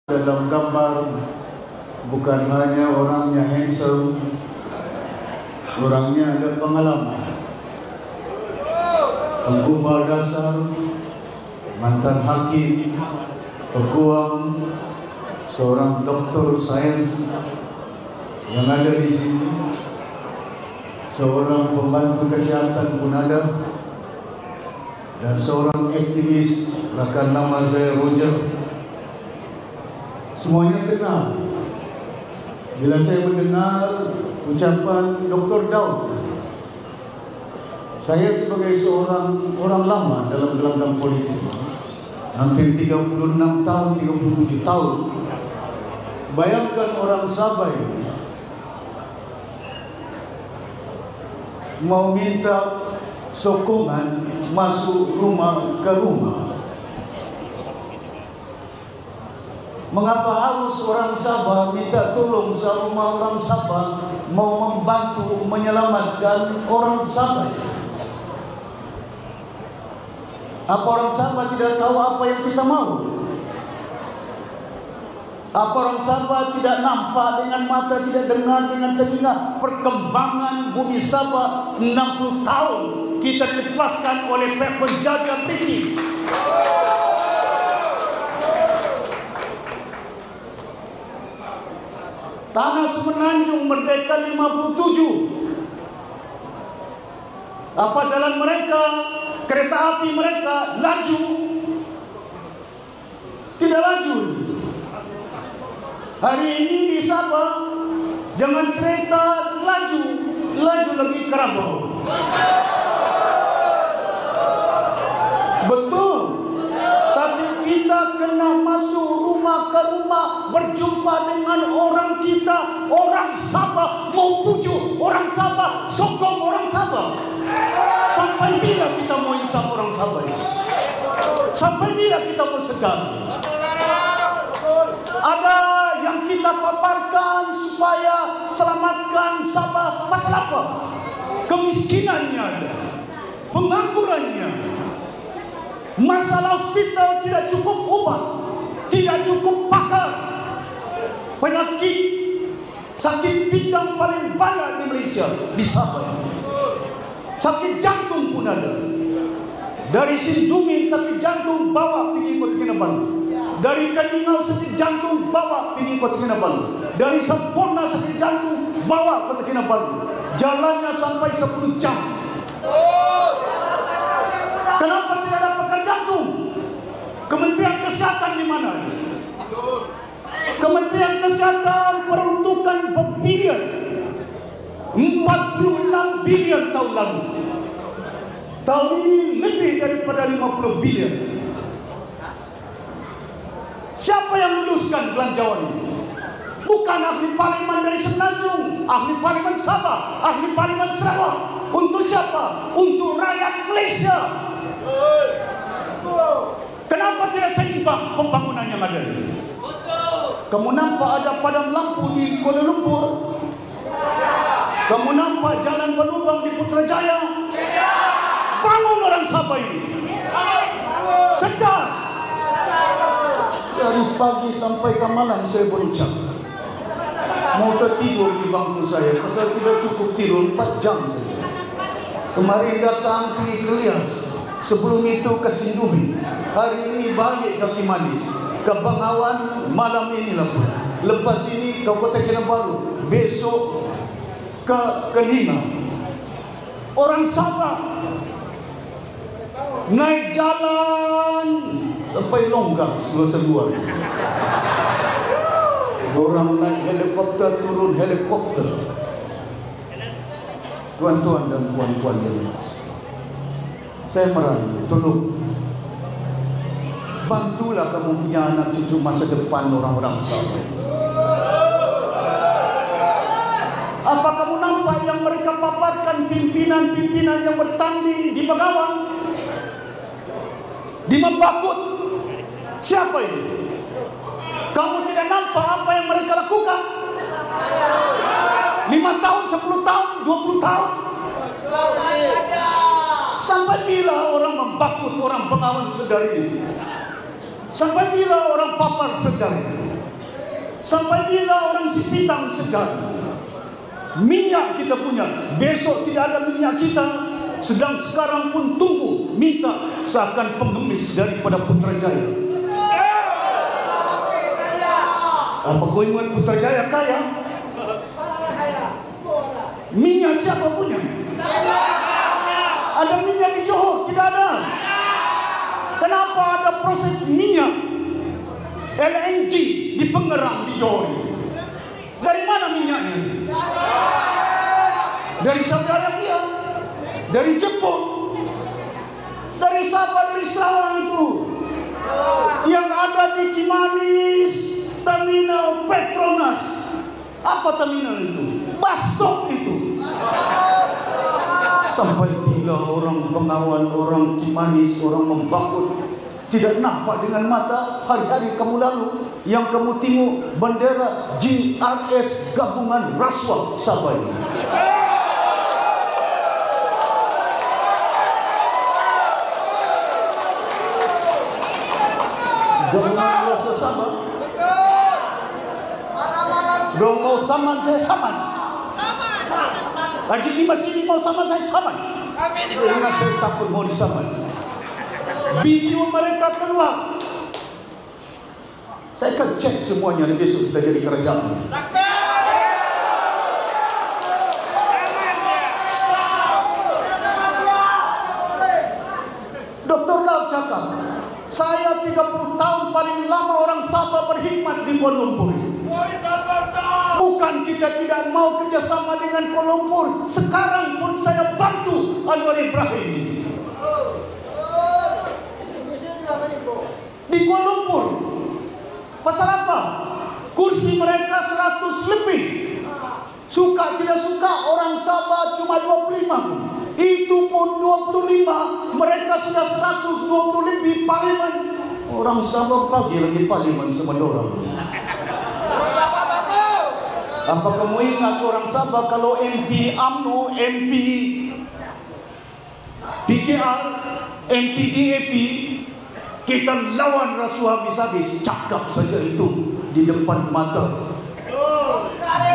Dalam gambar bukan hanya orangnya handsome, orangnya ada pengalaman. Penggubah dasar, mantan hakim, peguam, seorang doktor sains yang ada di sini, seorang pembantu kesehatan pun ada, dan seorang aktivis rakan nama saya Roger. Semuanya kenal. Bila saya mendengar ucapan Dr. Daud, saya sebagai seorang orang lama dalam gelanggang politik, hampir 36 tahun, 37 tahun. Bayangkan orang Sabah mau minta sokongan masuk rumah ke rumah. Mengapa harus orang Sabah minta tolong sama orang Sabah mau membantu menyelamatkan orang Sabah? Apa orang Sabah tidak tahu apa yang kita mau? Apa orang Sabah tidak nampak dengan mata, tidak dengar dengan telinga perkembangan bumi Sabah 60 tahun kita dilepaskan oleh penjajah British? Tanah Semenanjung merdeka 57. Apa jalan mereka, kereta api mereka laju? Tidak laju. Hari ini di Sabah jangan kereta laju, laju lagi Karabau. Betul. Tapi kita kena masuk rumah ke rumah, berjumpa dengan orang kita, orang Sabah, mau pujuk orang Sabah, sokong orang Sabah. Sampai bila kita mau insaf orang Sabah ini? Sampai bila kita mau segan? Ada yang kita paparkan supaya selamatkan Sabah. Pasal apa? Kemiskinannya ada, penganggurannya, masalah hospital tidak cukup obat, tidak cukup pakar, penyakit sakit pinggang paling banyak di Malaysia di Sabah. Sakit jantung pun ada. Dari Sindumin sakit jantung bawa pergi Kota Kinabalu. Dari Kaningau sakit jantung bawa pergi Kota Kinabalu. Dari Sempurna sakit jantung bawa Kota Kinabalu. Jalannya sampai 10 jam. Kenapa tidak ada pakar jantung? Kementerian Kesehatan di mana? Kementerian Kesehatan peruntukan berbilion, 46 bilion tahun lalu. Tahun ini lebih daripada 50 bilion. Siapa yang meluluskan belanjawan ini? Bukan ahli parlimen dari Semenanjung, ahli parlimen Sabah, ahli parlimen Sarawak. Untuk siapa? Untuk rakyat Malaysia. Kenapa tidak seimbang pembangunan yang ada ini? Kamu nampak ada padam lampu di Kuala Lumpur? Kamu nampak jalan berlubang di Putrajaya? Bangun orang Sabah ini. Sedar. Dari pagi sampai ke malam saya berucap. Mau tertidur di bangku saya, pasal tidak cukup tidur 4 jam saja. Kemarin datang pergi ke Lias, sebelum itu ke Sindumi, hari ini balik ke Kimanis, ke Bangawan malam inilah pula. Lepas ini ke Kota Kinabalu, besok ke Kelina. Orang Sabah naik jalan sampai Longgang, Sulawesi Luar. Orang naik helikopter, turun helikopter. Tuan-tuan dan puan-puan yang berbahagia, saya merayu, tolong bantulah kamu punya anak cucu masa depan orang-orang Sabah. Apa kamu nampak yang mereka paparkan pimpinan-pimpinan yang bertanding di Bagawang, di Membakut? Siapa ini? Kamu tidak nampak apa yang mereka lakukan? 5 tahun, 10 tahun, 20 tahun. Sampai bila orang Membakut, orang Bengawan Sedar ini? Sampai bila orang papar sedang? Sampai bila orang Sipitang segan? Minyak kita punya, besok tidak ada minyak kita. Sedang sekarang pun tunggu, minta seakan pengemis daripada Putrajaya. Apa kau ingat Putrajaya kaya? Minyak siapa punya? Ada minyak di Johor? Tidak ada. Kenapa ada proses minyak LNG di Pengerang di Johor? Dari mana minyaknya? Dari Saudi Arabia, dari Jepun, dari Sabah, dari Sarawak itu. Yang ada di Kimanis, terminal Petronas. Apa terminal itu? Bastok itu. Sampai bila orang Bengawan, orang Kimanis, orang Membakut tidak nampak dengan mata. Hari-hari kamu lalu yang kamu tengok bendera GRS Gabungan Rasuah Sabah ini. Gabungan Rasuah Sabah. Dong mau saman saya saman. Lagi di masjid mau saman saya saman. Ingat saya takut mau disaman. Video mereka keluar. Saya akan cek semuanya dan besok kita jadi kerajaan. Dr. Lau cakap, saya 30 tahun paling lama orang Sabah berkhidmat di Kuala Lumpur. Bukan kita tidak mau kerjasama dengan Kuala Lumpur. Sekarang pun saya bantu Anwar Ibrahim di Kuala Lumpur. Pasal apa? Kursi mereka 100 lebih. Suka tidak suka orang Sabah cuma 25. Itu pun 25, mereka sudah 120 lebih parlimen. Orang Sabah bagi lagi parlimen sama orang. Apa kamu ingat orang Sabah kalau MP UMNO, MP PKR, MP DAP, kita lawan rasuah habis-habis, cakap saja itu di depan mata.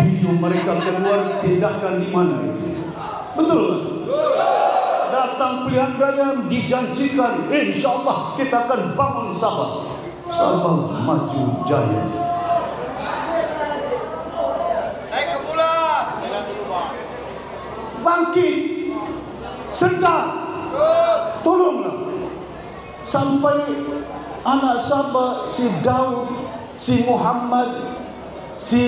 Video mereka keluar, tindakan di mana? Betul kan? Datang pilihan raya dijanjikan, insyaAllah kita akan bangun Sabah. Sabah maju jaya. Naik ke bulan. Bangkit. Sedar. Tolonglah. Sampai anak Sabah, si Daud, si Muhammad, si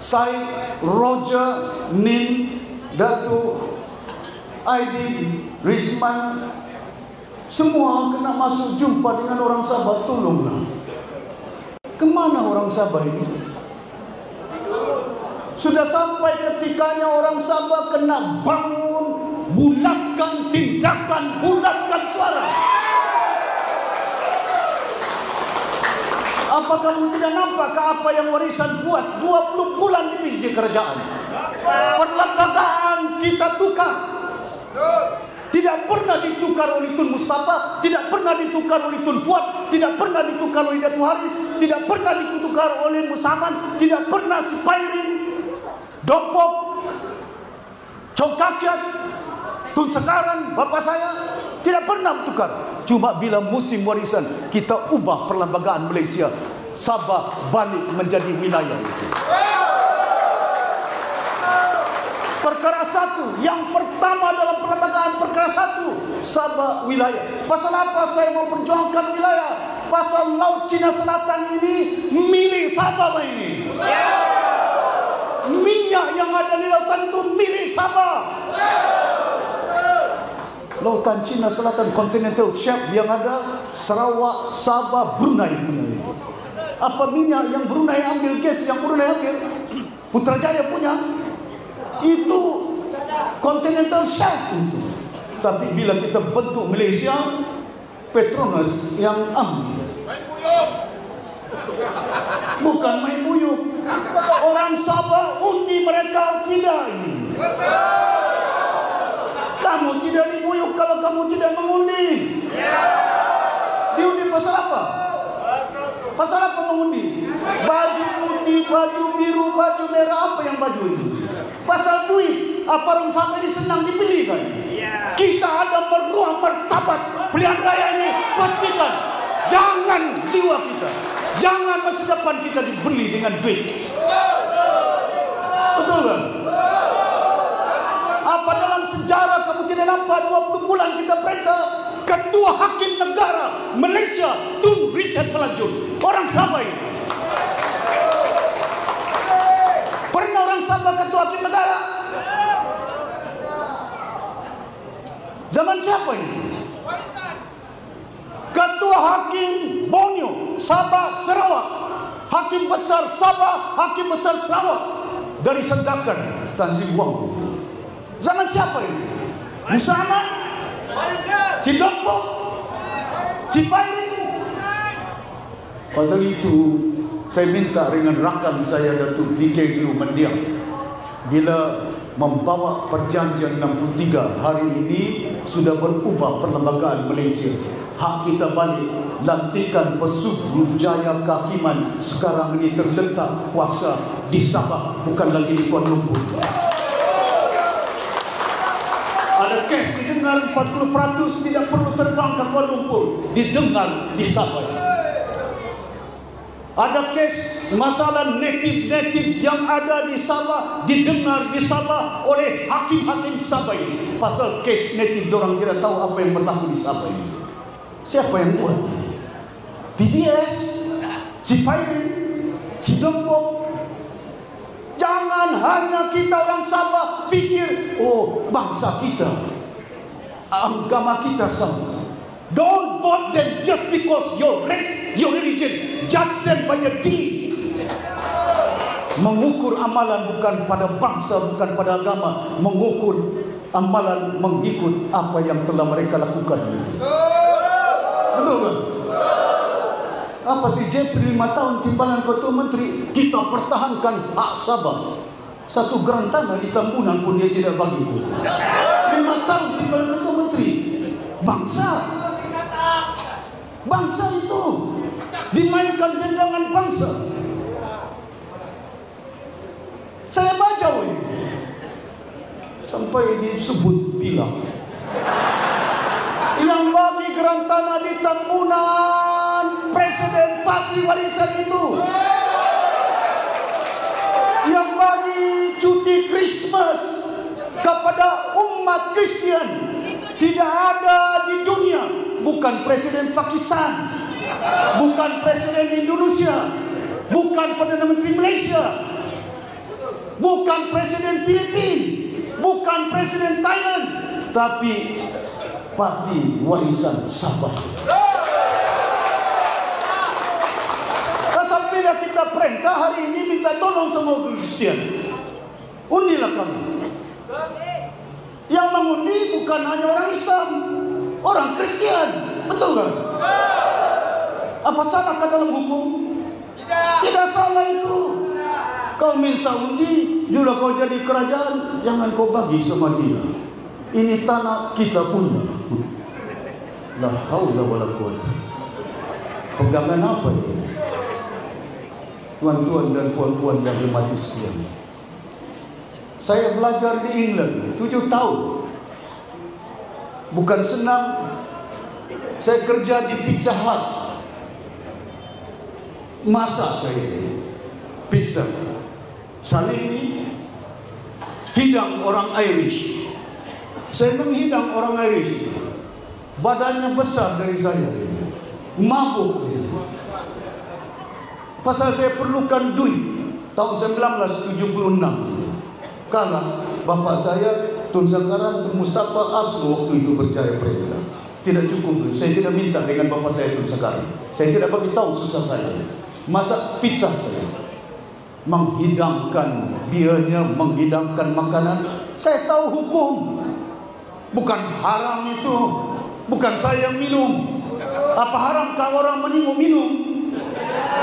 Said, Roger, Nin, Datuk, Aidin, Risman, semua kena masuk jumpa dengan orang Sabah. Tolonglah. Kemana orang Sabah ini? Sudah sampai ketikanya orang Sabah kena bangun, bulatkan tindakan, bulatkan suara. Apa kamu tidak nampak ke apa yang warisan buat 20 bulan lebih di kerajaan? Perlembagaan kita tukar. Tidak pernah ditukar oleh Tun Mustafa, tidak pernah ditukar oleh Tun Fuad, tidak pernah ditukar oleh Datuk Haris, tidak pernah ditukar oleh Musaman, tidak pernah si Pairin, Dopok, Congkakiat, Tun Sekaran, bapak saya, tidak pernah bertukar. Cuma bila musim warisan, kita ubah perlembagaan Malaysia. Sabah balik menjadi wilayah itu. Perkara satu, yang pertama dalam perlembagaan perkara satu, Sabah wilayah. Pasal apa saya mau perjuangkan wilayah? Pasal Laut Cina Selatan ini milik Sabah ini. Minyak yang ada di lautan itu milik Sabah. Lautan Cina Selatan Continental Shelf yang ada Sarawak, Sabah, Brunei. Apa minyak yang Brunei ambil, gas yang Brunei ambil, Putrajaya punya, itu Continental Shelf itu. Tapi bila kita bentuk Malaysia, Petronas yang ambil. Bukan main buyuk. Orang Sabah undi mereka tidak ini. Kamu tidak dibuyuk kalau kamu tidak mengundi. Diundi pasal apa? Pasal apa mengundi? Baju putih, baju biru, baju merah, apa yang baju itu? Pasal duit. Apa orang sampai ini senang dibeli kan? Kita ada meruah martabat pilihan raya ini. Pastikan jangan jiwa kita, jangan masa depan kita dibeli dengan duit. Betul kan? Apa dalam sejarah kamu tidak nampak 20 bulan kita perintah Ketua Hakim Negara Malaysia Tun Richard Melajun, orang Sabah ini. Pernah orang Sabah Ketua Hakim Negara? Zaman siapa ini? Ketua Hakim Borneo, Sabah, Sarawak, Hakim Besar Sabah, Hakim Besar Sarawak dari Sendakan, Tan Sri Wang. Zaman siapa ini? Musa Ahmad, si Dompo, si Pairing. Pasal itu saya minta dengan rakan saya Datuk DK Liu Mendiang, bila membawa perjanjian 63 hari ini sudah berubah perlembagaan Malaysia. Hak kita balik, lantikan Pesuruh Jaya Kehakiman sekarang ini terletak kuasa di Sabah, bukan lagi di Kuala Lumpur. Ada kes didengar 40% tidak perlu terbang ke Kuala Lumpur, didengar di Sabah. Ada kes masalah native yang ada di Sabah didengar di Sabah oleh hakim-hakim Sabah ini. Pasal kes native dorang tidak tahu apa yang berlaku di Sabah ini. Siapa yang buat ini? PBS, si Pairing, si Dompo. Jangan hanya kita orang Sabah pikir, oh bangsa kita, agama kita sama. Don't vote them just because your race, your religion. Judge them by your deed. Mengukur amalan bukan pada bangsa, bukan pada agama. Mengukur amalan mengikut apa yang telah mereka lakukan itu. Betul kan? Apa sih Jeffrey 5 tahun timbalan Ketua Menteri, kita pertahankan hak Sabah. Satu geran tanah di Tambunan pun dia tidak bagi. 5 tahun timbalan Ketua Menteri. Bangsa itu dimainkan dendangan bangsa. Saya baca sampai disebut bilang yang bagi geran tanah di Tambunan Presiden Parti Warisan itu, yang bagi cuti Christmas kepada umat Kristian, tidak ada di dunia. Bukan Presiden Pakistan, bukan Presiden Indonesia, bukan Perdana Menteri Malaysia, bukan Presiden Filipina, bukan Presiden Thailand, tapi Parti Warisan Sabah. Sampai kita perintah hari ini minta tolong semua Kristian, undilah kami. Yang mengundi bukan hanya orang Islam, orang Kristian, betul kan? Apa salahkah dalam hukum? Tidak salah itu. Kau minta undi, juga kau jadi kerajaan, jangan kau bagi sama dia. Ini tanah kita punya. La haula wala quwata. Pegangan apa ini? Tuan-tuan dan puan-puan yang dimati sekalian. Saya belajar di England 7 tahun. Bukan senang. Saya kerja di Pizza Hut. Masak saya pizza. Salini hidang orang Irish. Saya menghidang orang Irish. Badannya besar dari saya. Mabuk dia. Pasal saya perlukan duit tahun 1976. Karena bapa saya Tun Sangkaran, Tun Mustafa Aslu waktu itu berjaya perintah. Tidak cukup duit. Saya tidak minta dengan bapa saya Tun Sangkaran. Saya tidak bagi tahu susah saya. Masak pizza saya. Menghidangkan biernya, menghidangkan makanan. Saya tahu hukum. Bukan haram itu. Bukan saya yang minum. Apa haramkah orang minum?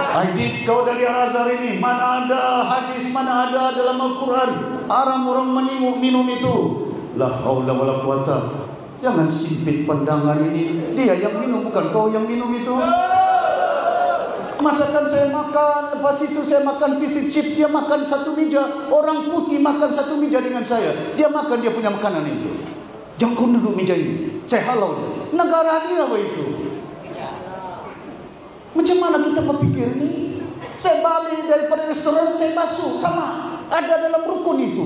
Aidit, kau dari Al-Azhar ini, mana ada hadis, mana ada dalam Al-Quran haram orang minum itu? La haula wala quwata. Jangan sempit pandangan ini. Dia yang minum, bukan kau yang minum itu. Masakan saya makan, lepas itu saya makan fish and chip, dia makan satu meja. Orang putih makan satu meja dengan saya. Dia makan dia punya makanan itu. Jangan kau duduk meja ini, saya halau dia. Negara dia apa itu? Macam mana kita berpikir ini? Saya balik daripada restoran, saya masuk sama. Ada dalam rukun itu.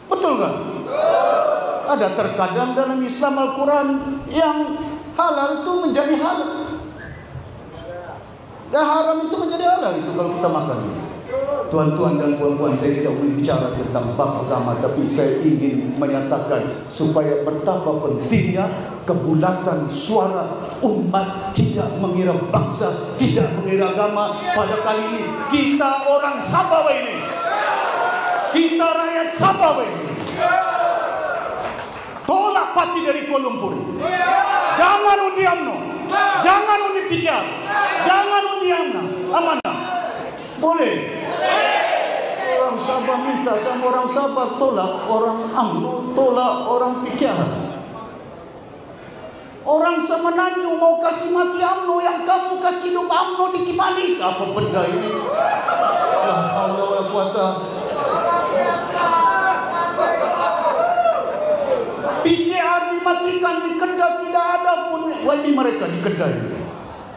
Betul kan? Ada terkadang dalam Islam Al-Quran yang halal itu menjadi halal. Dan haram itu menjadi halal itu kalau kita makan. Tuan-tuan dan puan-puan, saya tidak ingin bicara tentang bab agama, tapi saya ingin menyatakan supaya betapa pentingnya kebulatan suara umat, tidak mengira bangsa, tidak mengira agama. Pada kali ini kita orang Sabah ini, kita rakyat Sabah ini, tolak parti dari Kuala Lumpur. Jangan undi UMNO, jangan undi PKR, jangan undi Amanah. Boleh. Orang Sabah minta sama orang Sabah tolak orang UMNO, tolak orang PKR. Orang Semenanjung mau kasih mati UMNO, yang kamu kasih hidup UMNO di Kimanis. Apa benda ini? La haula wala quwata. PKR dimatikan di Kendal, tidak ada pun wali mereka di Kendal.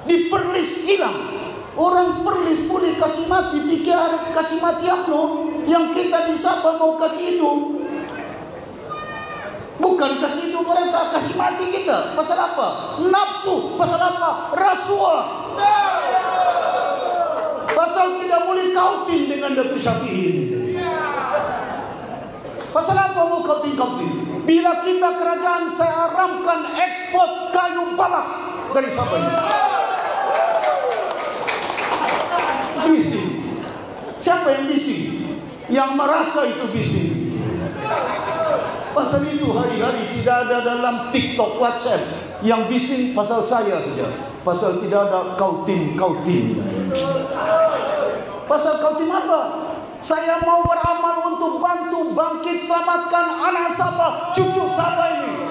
Di Perlis hilang. Orang Perlis boleh kasih mati PKR, kasih mati UMNO, yang kita di Sabah mau kasih hidup. Bukan kasih hidup mereka, kasih mati kita. Pasal apa? Nafsu. Pasal apa? Rasuah. Pasal tidak boleh kautin dengan Datuk Syafi'i. Pasal apa mau kautin? Bila kita kerajaan, saya haramkan ekspor kayu balak dari Sabah ini. Bising. Siapa yang bising? Yang merasa itu bising. Pasal itu hari-hari tidak ada dalam TikTok, WhatsApp. Yang bising pasal saya saja. Pasal tidak ada kautin. Pasal kautin apa? Saya mau beramal untuk bantu bangkit selamatkan anak Sabah, cucu Sabah ini.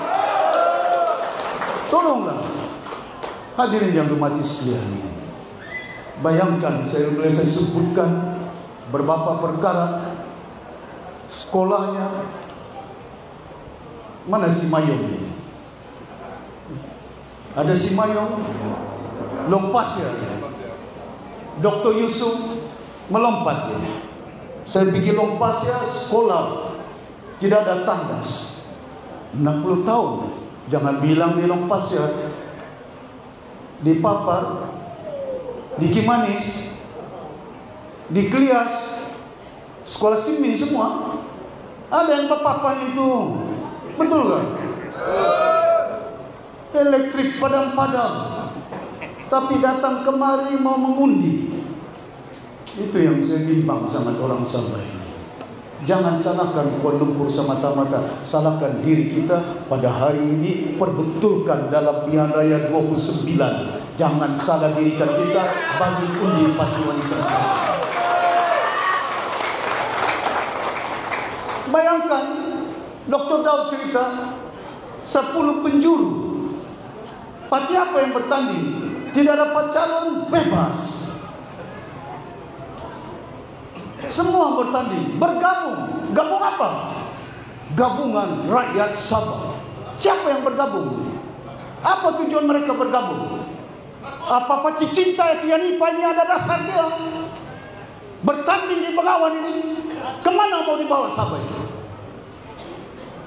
Tolonglah. Hadirin yang berhormat sekalian. Bayangkan saya boleh sebutkan beberapa perkara sekolahnya. Mana si Mayong ini? Ada si Mayong lompat ya. Dr. Yusuf melompat dia. Saya pergi lompat ya, sekolah tidak ada tandas. 60 tahun. Jangan bilang di lompat ya. Di Papar, di Kimanis, di Klias, sekolah Simin semua. Ada yang berpapan itu. Betul kan? Elektrik padam-padam, tapi datang kemari mau mengundi. Itu yang saya bimbang sama orang Sabah ini. Jangan salahkan Kuala Lumpur semata-mata, salahkan diri kita pada hari ini. Perbetulkan dalam pilihan raya 29. Jangan salah dirikan kita bagi undi Parti Warisan Sabah. Bayangkan Dr. Daud cerita 10 penjuru. Parti apa yang bertanding? Tidak dapat calon, bebas. Semua bertanding, bergabung. Gabung apa? Gabungan Rakyat Sabah. Siapa yang bergabung? Apa tujuan mereka bergabung? Apa parti cinta Sianipa ini ada dasar dia? Bertanding di Bengawan ini, kemana mau dibawa Sabah ini?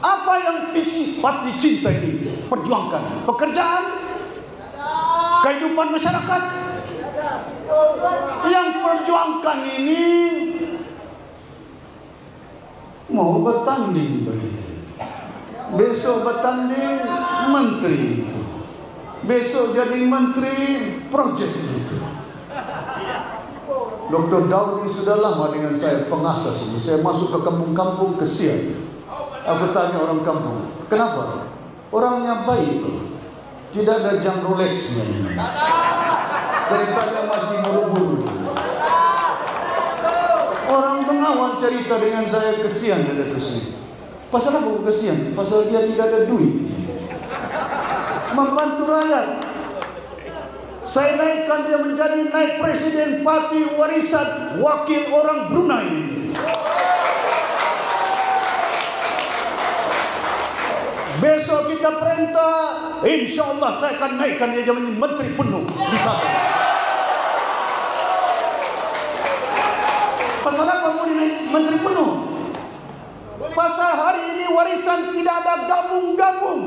Apa yang parti cinta ini perjuangkan? Pekerjaan? Kehidupan masyarakat? Yang perjuangkan ini mau bertanding besok bertanding menteri, besok jadi menteri projek itu. Dr. Daud ini sudah lama dengan saya pengasas ini. Saya masuk ke kampung-kampung kesian. Aku tanya orang kampung, kenapa? Orangnya baik, tidak ada jam Rolex-nya. Keretanya masih buru-buru. Orang Bengawan cerita dengan saya, kesian ada kesian. Pasal apa kesian? Pasal dia tidak ada duit. Membantu rakyat. Saya naikkan dia menjadi naib presiden parti warisan wakil orang Brunei. Besok kita perintah, insya Allah saya akan naikkan dia menjadi menteri penuh di Sabah. Pasal apa mau dinaik menteri penuh? Pasal hari ini warisan tidak ada gabung-gabung.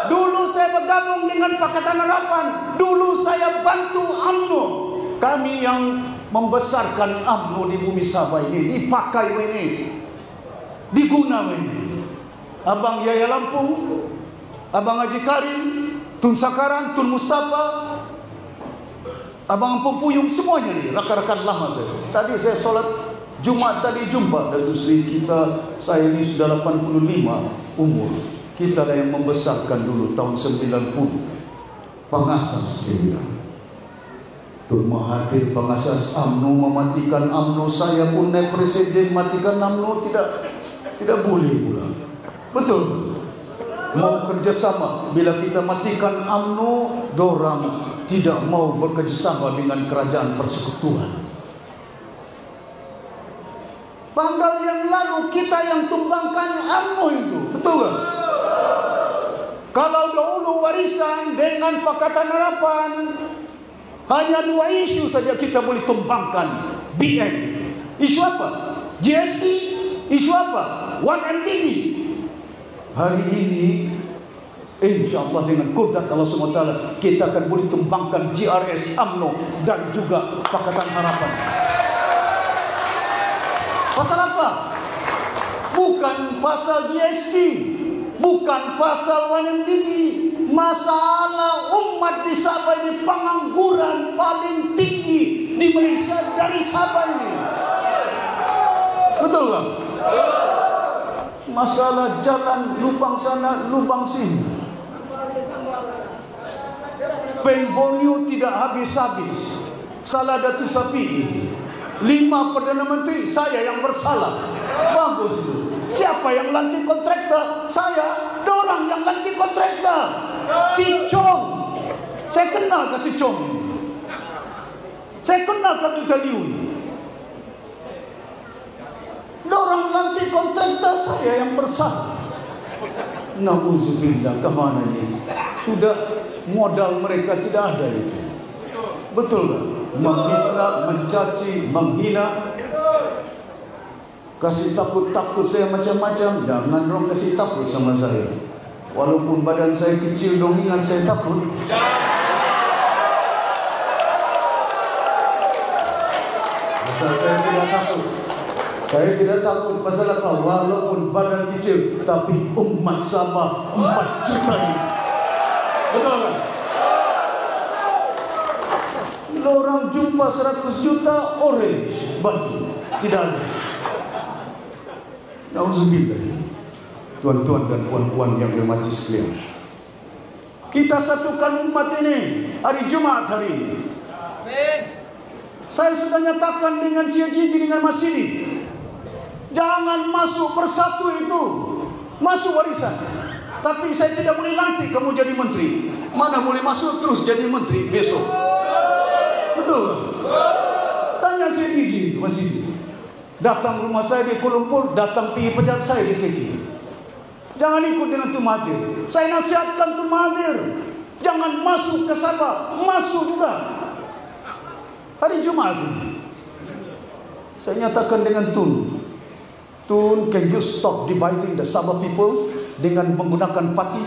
Dulu saya bergabung dengan Pakatan Harapan. Dulu saya bantu UMNO. Kami yang membesarkan UMNO di bumi Sabah ini, dipakai ini, diguna ini. Abang Yaya Lampung, Abang Haji Karim, Tun Sakaran, Tun Mustafa, Abang Ampung Puyung, semuanya nih rakan-rakan lama saya. Tadi saya solat Jumat tadi jumpa dan istri kita, saya ini sudah 85 umur. Kita lah yang membesarkan dulu tahun 90. Pengasas dia. Tun Mahathir pengasas UMNO mematikan UMNO. Saya pun naik presiden matikan UMNO, tidak boleh pula. Betul. Mau kerjasama, bila kita matikan UMNO, dorang tidak mau bekerjasama dengan kerajaan persekutuan. Tanggal yang lalu kita yang tumbangkan UMNO itu, betul tak? Kalau dahulu warisan dengan Pakatan Harapan, hanya 2 isu saja kita boleh tumbangkan. BN. Isu apa? GST. Isu apa? 1MDB. Hari ini insya-Allah dengan kudrat Allah SWT kita akan boleh tumbangkan GRS, UMNO dan juga Pakatan Harapan. Pasal apa? Bukan pasal GST, bukan pasal 1MDB. Masalah umat di Sabah ini, pengangguran paling tinggi di Malaysia dari Sabah ini. Betul tak? Masalah jalan lubang sana, lubang sini. Pembolio tidak habis-habis. Salah Datuk Sapi. 5 Perdana Menteri, saya yang bersalah. Bagus itu. Siapa yang lantik kontraktor? Saya. Dorang yang lantik kontraktor. Si Chong. Saya kenal ke si Chong. Saya kenal ke Tuta Liu. Dorang lantik kontraktor, saya yang bersalah. Nauzubillah, ke mana ini? Sudah modal mereka tidak ada itu. Betul tak? Menghina, mencaci, menghina. Kasih takut-takut saya macam-macam. Jangan dong kasih takut sama saya. Walaupun badan saya kecil, dong ingat saya takut. Pasal saya tidak takut. Saya tidak takut pasal apa? Walaupun badan kecil, tapi umat Sabah 4 juta ini. Betul kan? Orang jumpa 100 juta orange baju, tidak ada. Nauzubillah. Tuan-tuan dan puan-puan yang dirahmati sekalian, kita satukan umat ini hari Jumat hari ini. Amin. Saya sudah nyatakan dengan si Haji, dengan Mas Sidi, jangan masuk persatu itu, masuk warisan. Tapi saya tidak boleh lantik kamu jadi menteri. Mana boleh masuk terus jadi menteri besok. Betul. Tanya si Haji, Mas Sidi. Datang rumah saya di Kuala Lumpur, datang pergi pejabat saya di KK. Jangan ikut dengan Tun Mahathir. Saya nasihatkan Tun Mahathir, jangan masuk ke Sabah, masuk juga. Hari Jumat ini, saya nyatakan dengan Tun, can you stop dividing the Sabah people dengan menggunakan parti?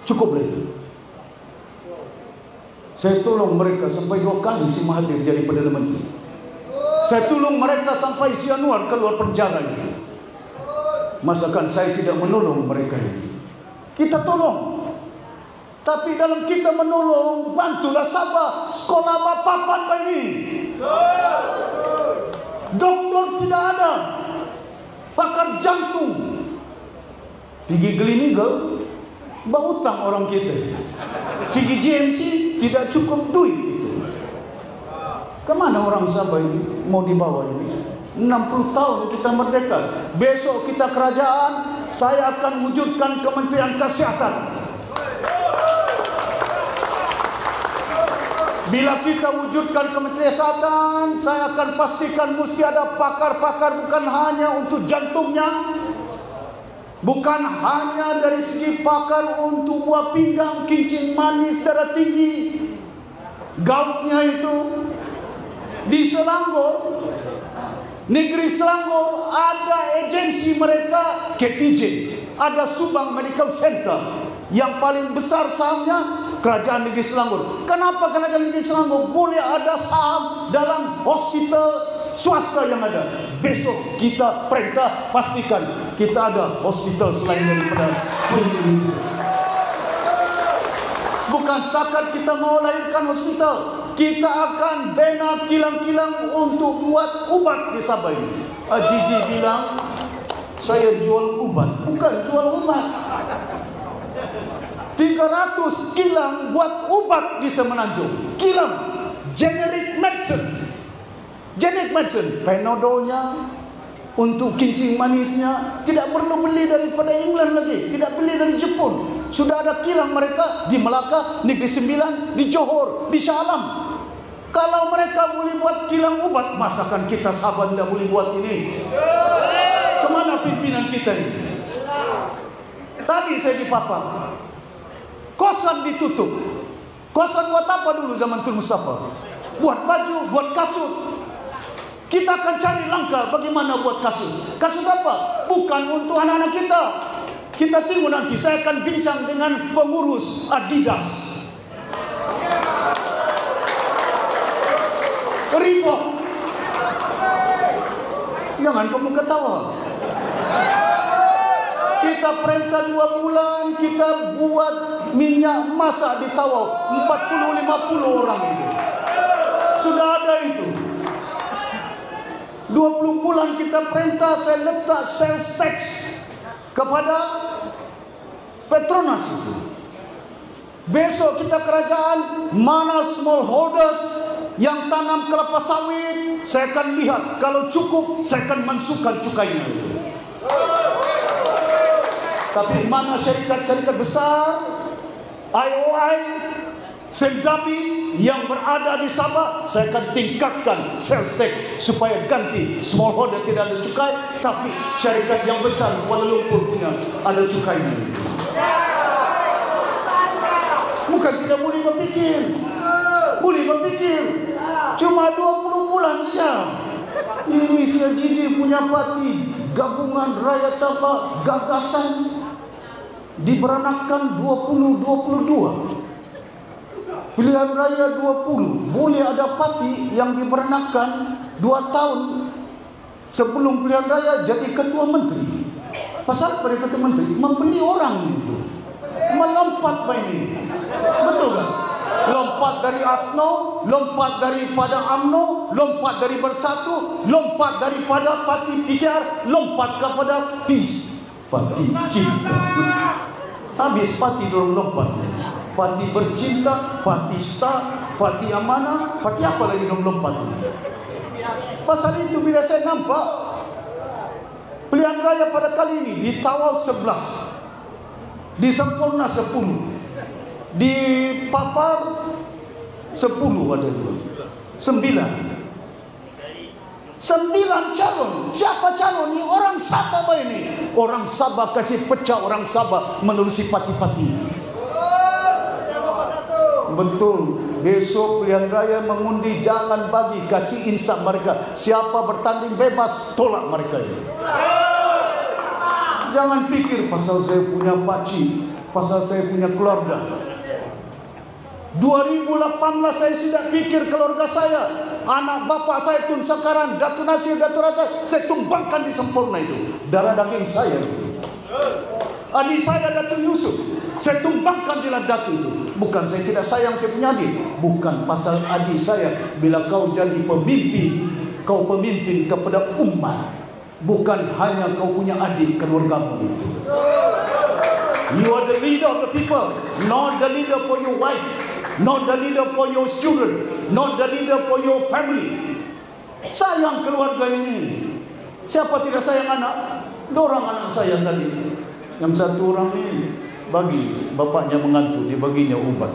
Cukup boleh. Saya tolong mereka sampai 2 kali si Mahathir jadi Perdana Menteri. Saya tolong mereka sampai si Anwar keluar penjara ini. Masakan saya tidak menolong mereka ini? Kita tolong. Tapi dalam kita menolong, bantulah Sabah. Sekolah Bapapan ini. Doktor tidak ada. Pakar jantung. Pergi Gleneagle, berhutang orang kita. Pergi GMC, tidak cukup duit itu. Kemana orang Sabah ini mau dibawa ini? 60 tahun kita merdeka. Besok kita kerajaan, saya akan wujudkan Kementerian Kesihatan. Bila kita wujudkan Kementerian Kesehatan, saya akan pastikan mesti ada pakar-pakar, bukan hanya untuk jantungnya, bukan hanya dari segi pakar untuk buah pinggang, kencing manis, darah tinggi, goutnya itu. Di Selangor, negeri Selangor, ada agensi mereka KPJ, ada Subang Medical Center yang paling besar sahamnya Kerajaan Negeri Selangor. Kenapa Kerajaan Negeri Selangor boleh ada saham dalam hospital swasta yang ada? Besok kita perintah pastikan kita ada hospital selain daripada Indonesia. Bukan setakat kita mau lahirkan hospital, kita akan bina kilang-kilang untuk buat ubat di Sabah ini. Gigi bilang saya jual ubat, bukan jual ubat. 300 kilang buat ubat di Semenanjung. Kilang generic medicine. Generic medicine, Panadolnya, untuk kencing manisnya tidak perlu beli daripada England lagi, tidak beli dari Jepun. Sudah ada kilang mereka di Melaka, Negeri Sembilan, di Johor, di Shah Alam. Kalau mereka boleh buat kilang ubat, masakan kita Sabah tidak boleh buat ini? Kemana pimpinan kita ini? Tadi saya di Papua, kosan ditutup. Kosan buat apa dulu zaman Tun Mustafa? Buat baju, buat kasut. Kita akan cari langkah bagaimana buat kasut. Kasut apa? Bukan untuk anak-anak kita. Kita tunggu nanti, saya akan bincang dengan pengurus Adidas, Reebok. Jangan kamu ketawa. Kita perintah 2 bulan, kita buat minyak masak di Tawau, 40-50 orang itu. Sudah ada itu. 20 bulan kita perintah, saya letak sales tax kepada Petronas itu. Besok kita kerajaan, mana smallholders yang tanam kelapa sawit, saya akan lihat. Kalau cukup, saya akan masukkan cukainya itu. Tapi mana syarikat-syarikat besar, IOI, Sendabi yang berada di Sabah, saya akan tingkatkan sales tax supaya ganti smallholder tidak ada cukai, tapi syarikat yang besar Kuala Lumpur punya ada cukainya. Bukan tidak boleh berfikir, boleh berfikir. Cuma 20 bulan saja. Ini si Gigi punya parti Gabungan Rakyat Sabah Gagasan diberanakkan 2022. Pilihan Raya 20. Boleh ada parti yang diberanakkan 2 tahun sebelum pilihan raya jadi ketua menteri. Pasal pada ketua menteri membeli orang itu, melompat ini. Betul kan? Lompat dari ASNO, lompat daripada UMNO, lompat dari Bersatu, lompat daripada parti PKR, lompat kepada PIS, parti cinta. Habis parti dorong lompat. Parti bercinta, parti star, parti amanah, parti apa lagi dorong lompat ini? Pasal itu bila saya nampak pilihan raya pada kali ini di Tawau 11, di Sempurna 10, di Papar 10 ada 9 calon. Siapa calon ini? Orang Sabah ini. Orang Sabah kasih pecah orang Sabah menerusi parti-parti. Betul. Besok pilihan raya mengundi, jangan bagi, kasih insaf mereka. Siapa bertanding bebas, tolak mereka ini. Jangan pikir pasal saya punya pakcik, pasal saya punya keluarga. 2018 saya sudah pikir keluarga saya, anak bapak saya Tun Sakaran, Datu Nasir, Datu Raja, saya tumbangkan di Sempurna itu. Darah daging saya. Adik saya Datu Yusuf, saya tumbangkan di Datu itu. Bukan saya tidak sayang saya punya adik, bukan pasal adik saya. Bila kau jadi pemimpin, kau pemimpin kepada umat, bukan hanya kau punya adik keluargamu itu. You are the leader of the people, not the leader for your wife, not the leader for your children, not the leader for your family. Sayang keluarga ini. Siapa tidak sayang anak? Dorang anak saya tadi. Yang satu orang ini bagi bapaknya mengantuk, dia baginya ubat.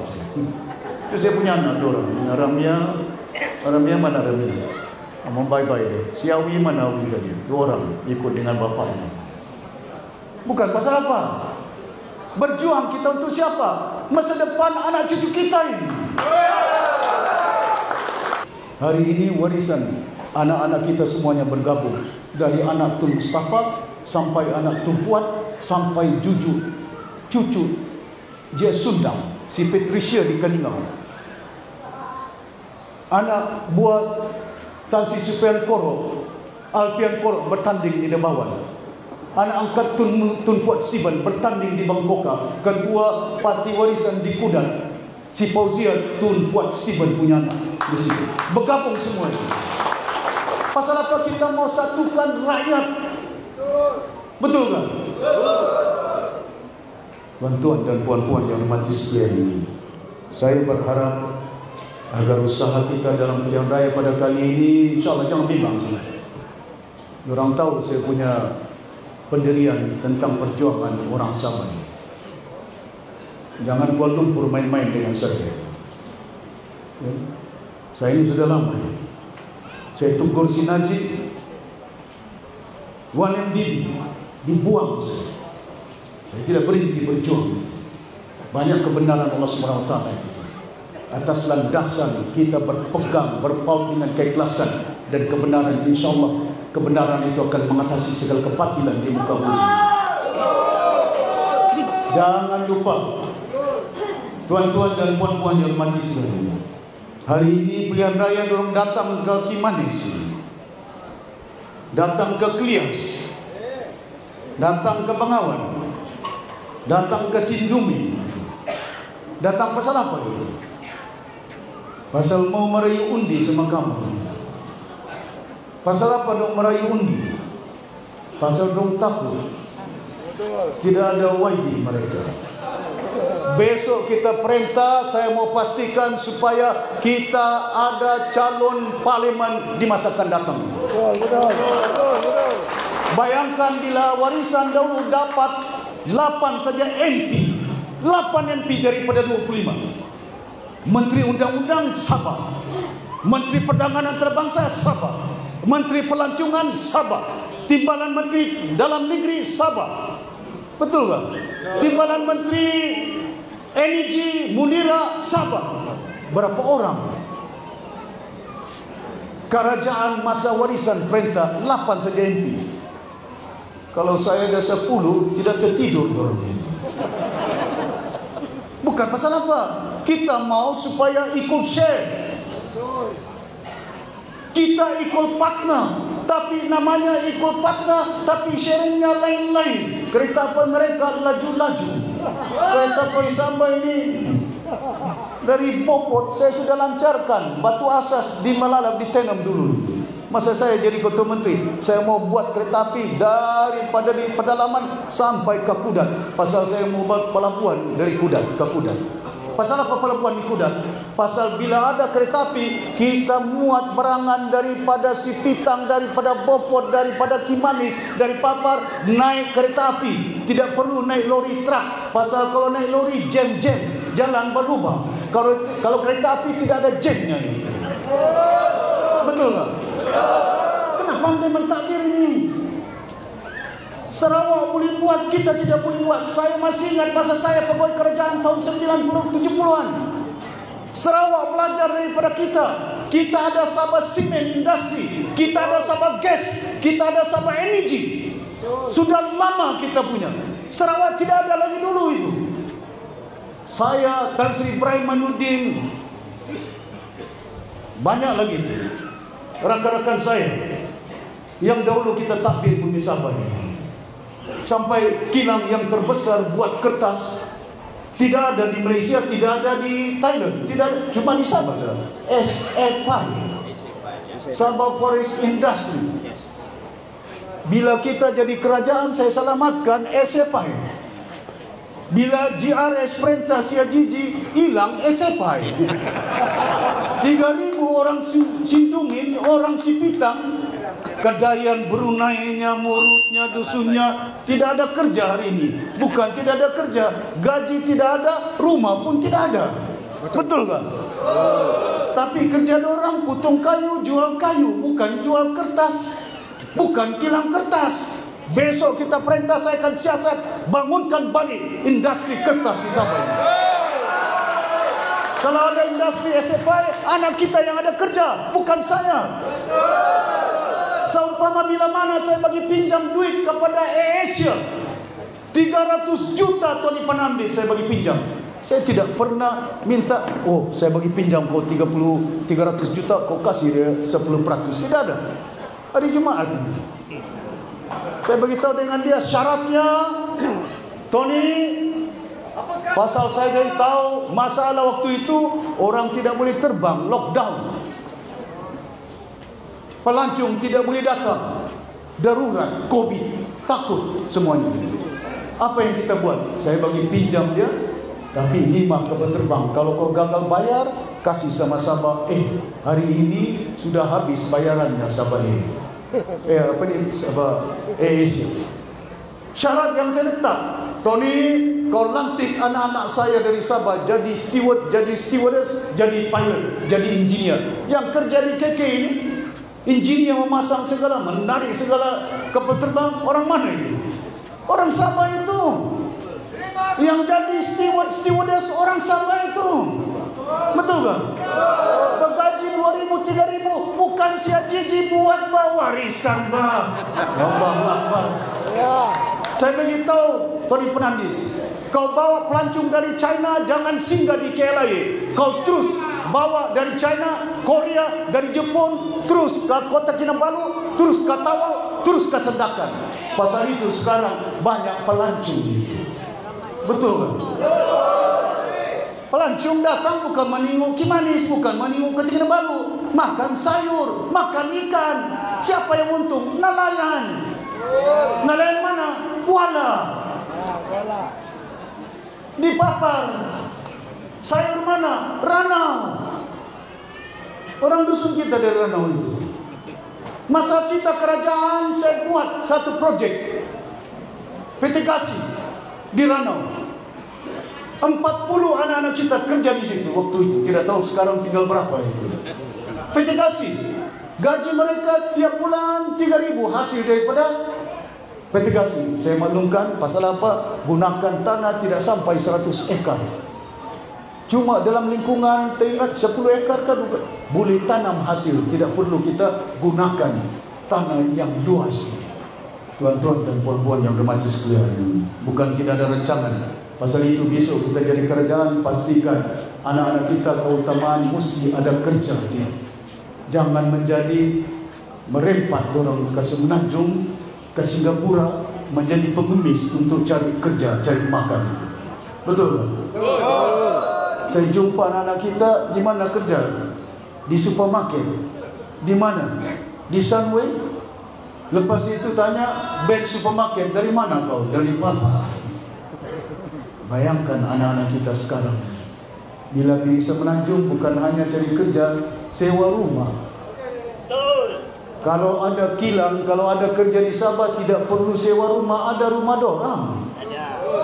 Itu saya punya anak orang. Ramia mana Ramia? Mau bye-bye dia. Si Awi mana Awi tadi? 2 orang ikut dengan bapaknya. Bukan pasal apa? Berjuang kita untuk siapa? Masa depan anak cucu kita ini. Hari ini warisan anak-anak kita semuanya bergabung. Dari anak Tun Mustafa sampai anak Tun Puat sampai cucu J. Sundang, si Patricia di Keningau. Anak buah Tan Sri Supian Koro, Alpian Koro bertanding di Debawan. Anak angkat Tun Fuad Siban bertanding di Bangkoka. Ketua Parti Warisan di Kudat, si Fauzia Tun Fuad Siban punya anak di situ. Bergabung semua itu. Pasal apa kita mau satukan rakyat? Betul kan? Tuan-tuan dan puan-puan yang hormati sekalian, saya berharap agar usaha kita dalam pilihan raya pada kali ini, insyaAllah jangan bimbang. Orang tahu saya punya pendirian tentang perjuangan orang Sabah. Jangan Kuala Lumpur main-main dengan saya. Saya ini sudah lama. Saya tegur si Najib, 1MDB dibuang. Saya tidak berhenti berjuang. Banyak kebenaran Allah SWT atas landasan kita berpegang, berpaut dengan keikhlasan dan kebenaran. InsyaAllah kebenaran itu akan mengatasi segala kebatilan di muka bumi. Jangan lupa, tuan-tuan dan puan-puan yang hormati sekalian, hari ini pilihan raya dorong datang ke Kimanis, datang ke Klias, datang ke Bengawan, datang ke Sindumi. Datang pasal apa itu? Pasal mau merayu undi sama kamu. Pasal apa dong merayu undi? Pasal dong takut tidak ada YB mereka. Besok kita perintah, saya mau pastikan supaya kita ada calon parlimen di masa akan datang. Bayangkan bila warisan dahulu dapat 8 saja MP, 8 MP daripada 25. Menteri Undang-Undang Sabah, Menteri Perdagangan Antarabangsa Sabah, Menteri Pelancongan Sabah, Timbalan Menteri Dalam Negeri Sabah. Betul tak? Timbalan Menteri Energi Munira Sabah. Berapa orang? Kerajaan masa warisan perintah 8 saja MP. Kalau saya ada 10 tidak tertidur orang ini. Bukan pasal apa? Kita mau supaya ikut share. Kita ikut partner, tapi namanya ikut partner, tapi sharingnya lain-lain. Kereta api mereka laju-laju. Kereta api Sabah ini dari Bopot saya sudah lancarkan batu asas di Malalap ditanam dulu. Masa saya jadi ketua menteri, saya mau buat kereta api daripada di pedalaman sampai ke Kudat. Pasal saya mau buat pelabuhan dari Kudat ke Kudat. Pasal apa pelabuhan di Kudat? Pasal bila ada kereta api, kita muat barangan daripada Sipitang, daripada Beaufort, daripada Kimanis, dari Papar, naik kereta api. Tidak perlu naik lori truk. Pasal kalau naik lori jam-jam, jalan berubah. Kalau kereta api tidak ada jamnya ini. Betul tak? Kenapa anda mentakdir ini? Sarawak boleh buat, kita tidak boleh buat. Saya masih ingat masa saya pegawai kerajaan tahun 70-an. Sarawak belajar daripada kita. Kita ada Sabah Semen Industri, kita ada Sabah Gas, kita ada Sabah Energy. Sudah lama kita punya. Sarawak tidak ada lagi dulu itu. Saya, Tan Sri Ibrahim Manudin, banyak lagi rakan-rakan saya yang dahulu kita takbir bumi Sabah ini. Sampai kilang yang terbesar buat kertas tidak ada di Malaysia, tidak ada di Thailand, tidak ada, cuma di Sabah saja. SFI, Sabah Forest Industry. Bila kita jadi kerajaan, saya selamatkan SFI. Bila GRS perintah Siajiji hilang SFI. 3.000 orang Sindungin, orang Sipitang, Kedayan, Brunei-nya, Murutnya, Dusunnya, tidak ada kerja hari ini. Bukan tidak ada kerja, gaji tidak ada, rumah pun tidak ada. Betul kan? Tapi kerja orang potong kayu, jual kayu, bukan jual kertas, bukan kilang kertas. Besok kita perintah, saya akan siasat bangunkan balik industri kertas di Sabah ini. Kalau ada industri SFI, anak kita yang ada kerja, bukan saya. Seumpama bila mana saya bagi pinjam duit kepada AirAsia 300 juta Tony Fernandes saya bagi pinjam. Saya tidak pernah minta, oh saya bagi pinjam kau 300 juta, kau kasih dia 10%. Tidak ada. Hari Jumaat ini saya beritahu dengan dia syaratnya, Tony, pasal saya beritahu masalah waktu itu orang tidak boleh terbang, lockdown, pelancong tidak boleh datang, darurat, COVID, takut semuanya. Apa yang kita buat? Saya bagi pinjam dia, tapi 5 kapal terbang. Kalau kau gagal bayar, kasih sama Sabah. Hari ini sudah habis bayarannya Sabah ini. Apa ni Sabah AirAsia. Syarat yang saya letak, Tony, kau lantik anak-anak saya dari Sabah jadi steward, jadi stewardess, jadi pilot, jadi engineer. Yang kerja di KK ini, engineer memasang segala, menarik segala kapal terbang, orang mana ini? Orang Sabah itu. Yang jadi steward, stewardess orang Sabah itu. Betul kan? Bergaji 2.000, 3.000, bukan si Haji buat warisan bah. Saya beritahu Tony Fernandes, kau bawa pelancong dari China jangan singgah di KLIA. Kau terus bawa dari China, Korea, dari Jepun, terus ke Kota Kinabalu, terus ke Tawau, terus ke Sendakan. Pasal itu sekarang banyak pelancong. Betul kan? Pelancong datang bukan menengok Kimanis, bukan menengok ke Kinabalu, makan sayur, makan ikan. Siapa yang untung? Nelayan. Nelayan mana? Kuala. Di Papar. Sayur mana? Ranau. Orang dusun kita dari Ranau itu. Masa kita kerajaan, saya buat satu projek PT Kasih di Ranau. 40 anak-anak kita kerja di situ waktu itu. Tidak tahu sekarang tinggal berapa itu. PT Kasih, gaji mereka tiap bulan 3.000 hasil daripada PT Kasih. Saya maklumkan pasal apa? Gunakan tanah tidak sampai 100 ekar. Cuma dalam lingkungan teringat 10 ekar kan boleh tanam hasil. Tidak perlu kita gunakan tanah yang luas. Tuan-tuan dan puan-puan yang bermati sekalian, bukan tidak ada rancangan. Pasal itu besok kita jadi kerajaan, pastikan anak-anak kita keutamaan mesti ada kerja dia. Jangan menjadi merempat orang ke Semenanjung, ke Singapura menjadi pengemis untuk cari kerja, cari makan. Betul tak? Betul. Saya jumpa anak-anak kita di mana kerja? Di supermarket. Di mana? Di Sunway. Lepas itu tanya, bed supermarket dari mana kau? Dari Papa. Bayangkan anak-anak kita sekarang, bila pergi Semenanjung bukan hanya cari kerja, sewa rumah. Kalau ada kilang, kalau ada kerja di Sabah, tidak perlu sewa rumah, ada rumah dorang.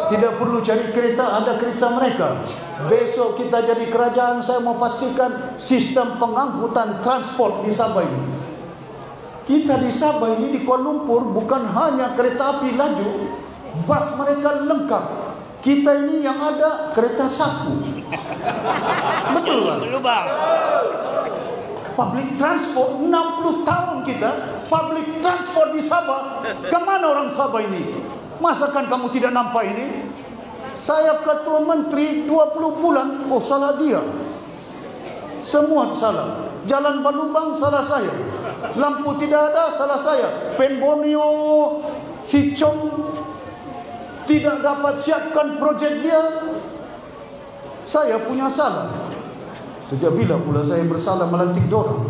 Tidak perlu cari kereta, ada kereta mereka. Besok kita jadi kerajaan, saya mau pastikan sistem pengangkutan transport di Sabah ini. Kita di Sabah ini, di Kuala Lumpur, bukan hanya kereta api laju, bas mereka lengkap. Kita ini yang ada kereta sapu. Betul kan? Public transport 60 tahun kita, public transport di Sabah. Kemana orang Sabah ini? Masakan kamu tidak nampak ini? Saya ketua menteri 20 bulan, oh salah dia. Semua salah. Jalan berlubang salah saya. Lampu tidak ada salah saya. Penbonio si Chong tidak dapat siapkan projek dia, saya punya salah. Sejak bila pula saya bersalah melantik dorang?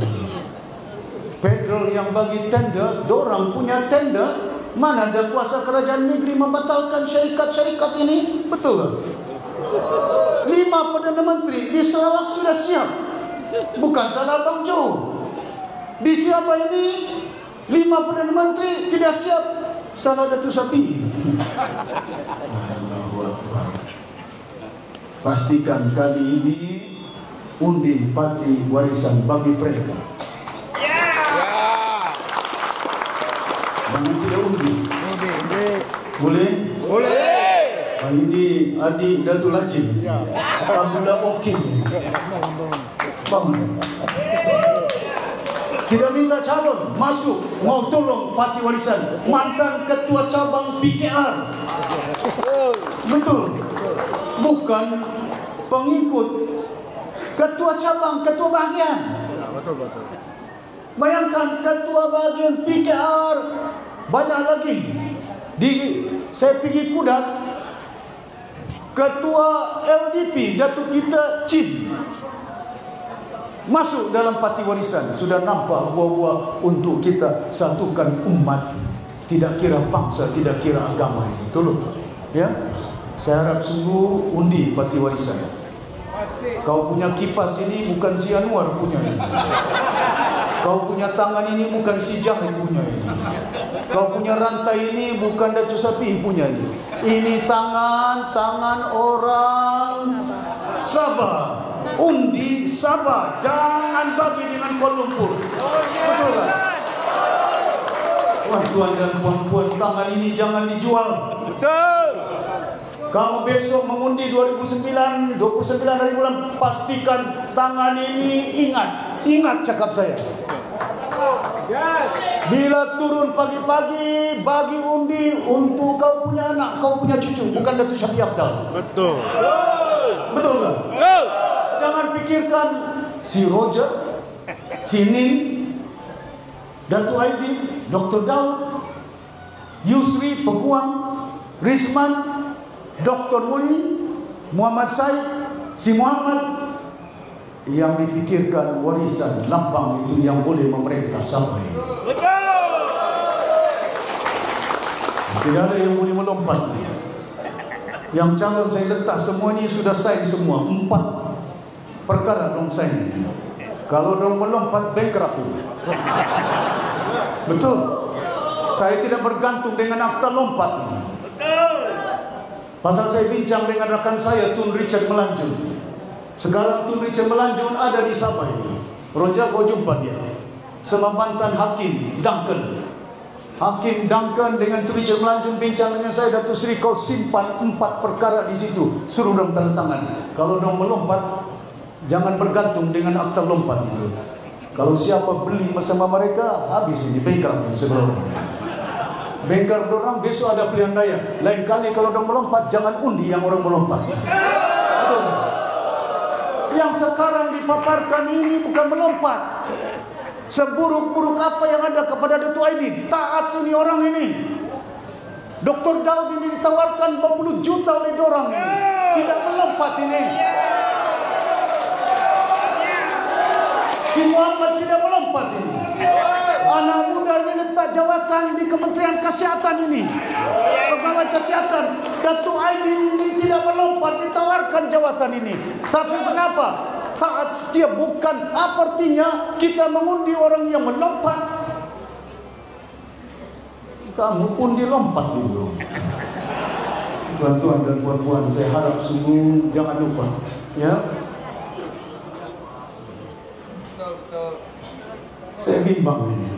Federal yang bagi tender, dorang punya tender. Mana ada kuasa kerajaan negeri membatalkan syarikat-syarikat ini? Betul tak? 5 Perdana Menteri di Sarawak sudah siap. Bukan salah Bang Jo. Di siapa ini 5 Perdana Menteri tidak siap. Salah Datuk Sapi. Allahu Akbar. Pastikan kali ini undi pati warisan bagi mereka. Jangan tidak undi. Boleh? Boleh. Ini adik Datuk Lajim. Alhamdulillah okey. Bangun. Kita minta calon masuk mau tolong parti warisan, mantan ketua cabang PKR. Betul. Bukan pengikut ketua cabang, ketua bahagian. Betul. Bayangkan ketua bahagian PKR banyak lagi. Saya pergi Kudat, ketua LDP Datuk kita Chin masuk dalam parti warisan. Sudah nampak buah-buah untuk kita satukan umat, tidak kira bangsa, tidak kira agama ini. Tolong ya, saya harap sungguh undi parti warisan. Kau punya kipas ini bukan si Anwar punya ini. Kau punya tangan ini bukan si Jahid punya ini. Kau punya rantai ini bukan Datuk Sapih punya ini. Ini tangan orang Sabah. Undi Sabah, jangan bagi dengan Kuala Lumpur. Betul tak? Wah, tuan dan puan-puan, tangan ini jangan dijual. Betul. Kamu besok mengundi 29 hari bulan, pastikan tangan ini ingat cakap saya. Bila turun pagi-pagi bagi undi untuk kau punya anak, kau punya cucu, bukan Datuk Syafiq Abdal. Betul. Betul tak? Betul. Jangan pikirkan si Roger, si Nin, Datuk Aidin, Dr. Daud, Yusri Peguang, Rizman, Dr. Muli, Muhammad Said, si Muhammad. Yang dipikirkan warisan lambang itu yang boleh memerintah sampai. Betul. Tidak ada yang boleh melompat. Yang calon saya letak semua ini sudah sign semua. 4 perkara dong sign. Kalau dong melompat bankrupt ini. Betul. Saya tidak bergantung dengan akta lompat ini. Betul. Pasal saya bincang dengan rakan saya Tun Richard Melanjut. Sekarang Tun Richard Melanjut ada di Sabah ini. Roja, kau jumpa dia. Sama mantan Hakim Duncan. Hakim Duncan dengan Tun Richard Melanjut bincang dengan saya, Datuk Seri, kau simpan 4 perkara di situ. Suruh dong tanda tangan. Kalau dong melompat, jangan bergantung dengan akta lompat itu. Kalau siapa beli bersama mereka, habis ini bankrupt sebelumnya. Bankrupt orang besok ada pilihan raya. Lain kali kalau dong melompat, jangan undi yang orang melompat. Betul. Yang sekarang dipaparkan ini bukan melompat. Seburuk-buruk apa yang ada kepada Datuk Aidin, taat ini orang ini. Dr. Daud ini ditawarkan 40 juta oleh dorang ini. Tidak melompat ini. Si Muhammad tidak melompat ini. Anak muda ini letak jawatan di Kementerian Kesihatan ini. Pegawai Kesihatan. Datuk Aidin ini tidak melompat, ditawarkan jawatan ini. Tapi kenapa? Taat setia, bukan apa artinya kita mengundi orang yang melompat. Kamu pun dilompat dulu. Tuan-tuan dan puan-puan, saya harap sungguh jangan lupa, ya. Saya bimbang ini.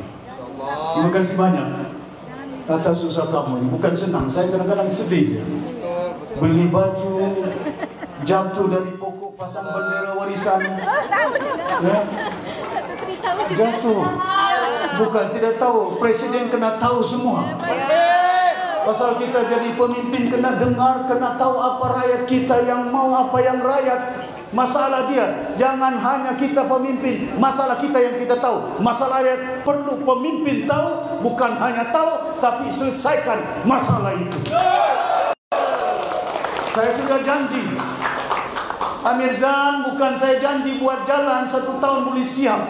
Terima kasih banyak atas usaha kamu ini. Bukan senang, saya kadang-kadang sedih ya. Beli baju, jatuh dari pokok, pasang bendera warisan, ya. Jatuh. Bukan tidak tahu, presiden kena tahu semua. Pasal kita jadi pemimpin kena dengar, kena tahu apa rakyat kita yang mau, apa yang rakyat. Masalah dia, jangan hanya kita pemimpin, masalah kita yang kita tahu. Masalah rakyat perlu pemimpin tahu, bukan hanya tahu, tapi selesaikan masalah itu. Saya sudah janji, Amir Zan, bukan saya janji buat jalan 1 tahun boleh siap.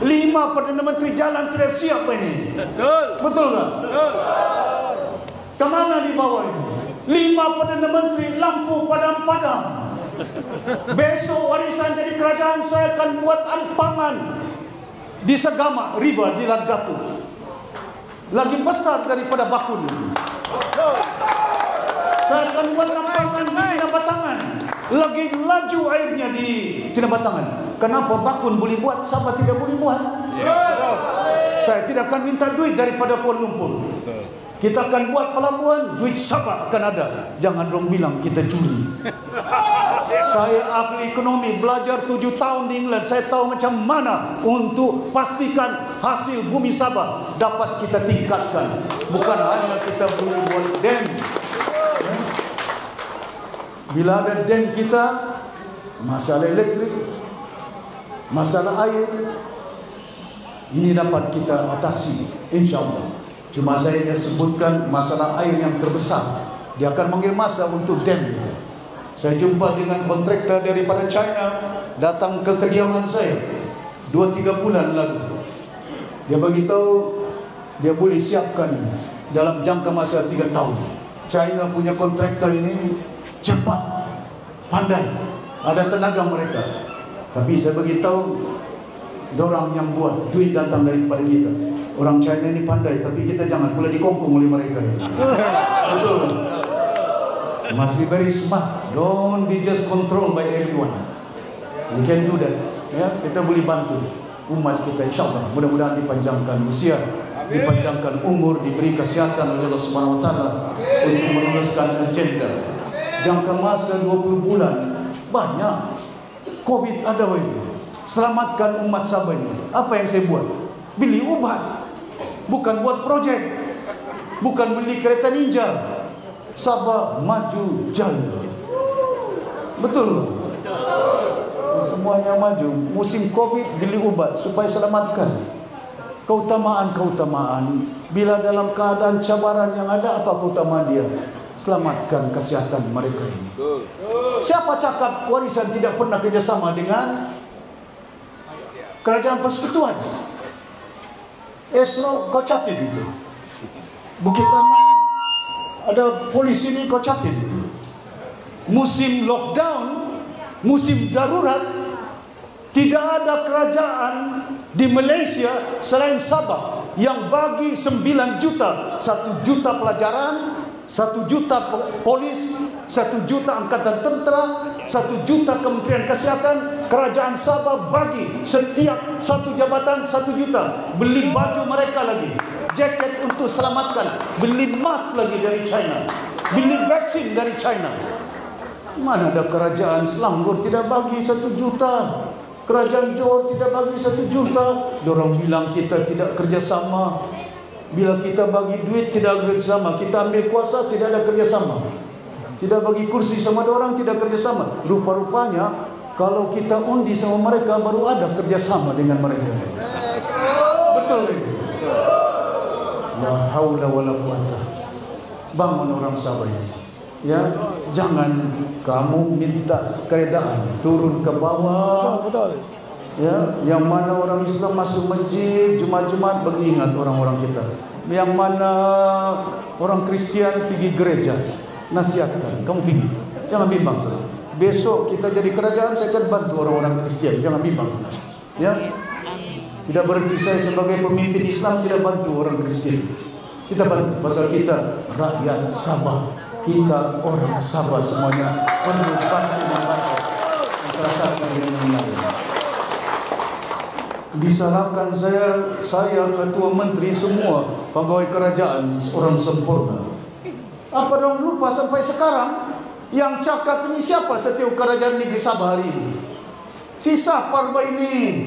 5 Perdana Menteri jalan tidak siap ini. Betul tak? Kemana dibawa ini? 5 Perdana Menteri lampu padam-padam. Besok warisan jadi kerajaan, saya akan buat ampangan di Segama, riba di Ladatu. Lagi besar daripada Bakun. Saya akan buat ampangan di Batangan. lagi laju airnya di Kinabatangan. Kenapa Bakun boleh buat, Sabah tidak boleh buat? Saya tidak akan minta duit daripada Kuala Lumpur. Kita akan buat pelabuhan, duit Sabah akan ada. Jangan dong bilang kita curi. Saya ahli ekonomi, belajar 7 tahun di England. Saya tahu macam mana untuk pastikan hasil bumi Sabah dapat kita tingkatkan. Bukan hanya kita boleh buat dam. Bila ada dam kita, masalah elektrik, masalah air, ini dapat kita atasi, insyaAllah. Cuma saya ingin sebutkan masalah air yang terbesar. Dia akan manggil masa untuk dam. Saya jumpa dengan kontraktor daripada China, datang ke kediaman saya 2-3 bulan lalu. Dia beritahu dia boleh siapkan dalam jangka masa 3 tahun. China punya kontraktor ini cepat, pandai, ada tenaga mereka. Tapi saya beritahu, dorang yang buat, duit datang daripada kita. Orang China ini pandai, tapi kita jangan pula dikongkong oleh mereka. Betul. Must be very smart. Don't be just controlled by everyone. We can do that. Ya, kita boleh bantu umat kita, insyaAllah. Mudah-mudahan dipanjangkan usia, dipanjangkan umur, diberi kesehatan oleh Allah Subhanahu Wa Taala untuk meneruskan agenda. Jangka masa 20 bulan banyak. Covid ada ini. Selamatkan umat Sabah ini. Apa yang saya buat? Beli ubat. Bukan buat projek, bukan beli kereta ninja. Sabah maju jaya. Betul. Semuanya maju. Musim Covid beli ubat supaya selamatkan. Keutamaan-keutamaan. Bila dalam keadaan cabaran yang ada, apa keutamaan dia? Selamatkan kesihatan mereka ini. Siapa cakap warisan tidak pernah kerjasama dengan kerajaan persekutuan? Esro kau catat itu. Bukit Aman ada polisi ini kau catat itu. Musim lockdown, musim darurat, tidak ada kerajaan di Malaysia selain Sabah yang bagi 9 juta, 1 juta pelajaran, 1 juta polis, 1 juta angkatan tentera, 1 juta Kementerian Kesihatan. Kerajaan Sabah bagi setiap 1 jabatan 1 juta. Beli baju mereka lagi, jaket untuk selamatkan, beli mask lagi dari China, beli vaksin dari China. Mana ada kerajaan Selangor tidak bagi 1 juta, kerajaan Johor tidak bagi 1 juta. Dorang bilang kita tidak kerjasama. Bila kita bagi duit tidak kerjasama, kita ambil kuasa tidak ada kerjasama, tidak bagi kursi sama orang tidak kerjasama. Rupa-rupanya kalau kita undi sama mereka baru ada kerjasama dengan mereka. Betul ini. La haula wala quwata. Bangun orang Sabah ini. Ya, jangan kamu minta keredaan turun ke bawah. Betul. Ya, yang mana orang Islam masuk masjid Jumat-Jumat beringat orang-orang kita. Yang mana orang Kristian pergi gereja, nasihatkan, kamu pergi. Jangan bimbang saudara. Besok kita jadi kerajaan, saya akan bantu orang-orang Kristian. Jangan bimbang saudara. Ya. Tidak berarti saya sebagai pemimpin Islam tidak bantu orang Kristian. Kita bantu pasal kita rakyat Sabah. Kita orang Sabah semuanya perlu bantu-bantu. Terasa dengan yang lain. Disalahkan saya ketua menteri semua pegawai kerajaan orang sempurna. Apa dong lupa sampai sekarang yang cakap ini siapa setiap kerajaan negeri Sabah hari ini? Si Sapar ini.